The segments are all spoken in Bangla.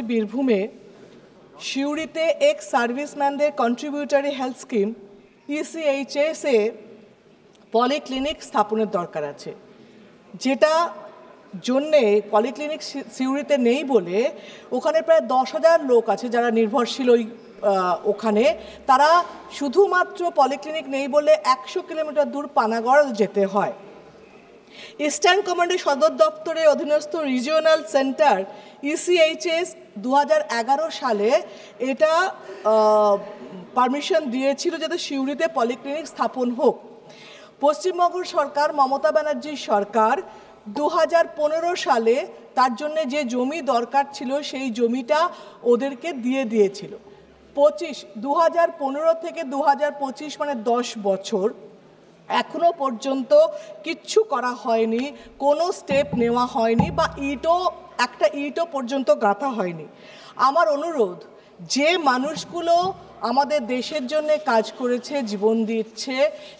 বীরভূমে সিউড়িতে এক্স সার্ভিসম্যানদের কন্ট্রিবিউটরি হেলথ স্কিম ECHS এ পলিক্লিনিক স্থাপনের দরকার আছে, যেটা জন্যে পলিক্লিনিক সিউড়িতে নেই বলে ওখানে প্রায় 10,000 লোক আছে যারা নির্ভরশীল ওখানে। তারা শুধুমাত্র পলিক্লিনিক নেই বলে 100 কিলোমিটার দূর পানাগড় যেতে হয়। ইস্টার্ন কমান্ডের সদর দপ্তরের অধীনস্থ রিজিওনাল সেন্টার ECHS 2011 সালে এটা পারমিশন দিয়েছিল যাতে সিউড়িতে পলিক্লিনিক স্থাপন হোক। পশ্চিমবঙ্গ সরকার, মমতা ব্যানার্জির সরকার 2015 সালে তার জন্য যে জমি দরকার ছিল সেই জমিটা ওদেরকে দিয়ে দিয়েছিল। 2015 থেকে 2025 মানে 10 বছর এখনো পর্যন্ত কিচ্ছু করা হয়নি, কোনো স্টেপ নেওয়া হয়নি বা একটা ইটও পর্যন্ত গাঁথা হয়নি। আমার অনুরোধ, যে মানুষগুলো আমাদের দেশের জন্য কাজ করেছে, জীবন দিচ্ছে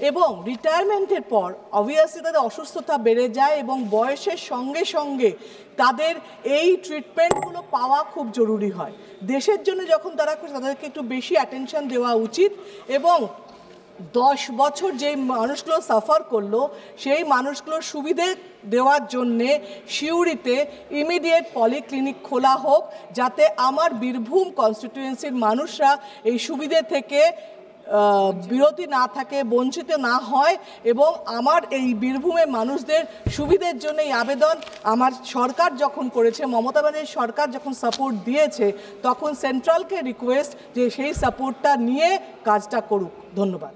এবং রিটায়ারমেন্টের পর অবভিয়াসলি তাদের অসুস্থতা বেড়ে যায় এবং বয়সের সঙ্গে সঙ্গে তাদের এই ট্রিটমেন্টগুলো পাওয়া খুব জরুরি হয়। দেশের জন্য যখন তারা করে তাদেরকে একটু বেশি অ্যাটেনশন দেওয়া উচিত এবং 10 বছর যে মানুষগুলো সাফার করলো সেই মানুষগুলোর সুবিধে দেওয়ার জন্যে সিউড়িতে ইমিডিয়েট পলিক্লিনিক খোলা হোক, যাতে আমার বীরভূম কনস্টিটিউয়েন্সির মানুষরা এই সুবিধে থেকে বিরতি না থাকে, বঞ্চিত না হয়। এবং আমার এই বীরভূমের মানুষদের সুবিধের জন্য এই আবেদন আমার সরকার যখন করেছে, মমতা ব্যানার্জির সরকার যখন সাপোর্ট দিয়েছে, তখন সেন্ট্রালকে রিকোয়েস্ট যে সেই সাপোর্টটা নিয়ে কাজটা করুক। ধন্যবাদ।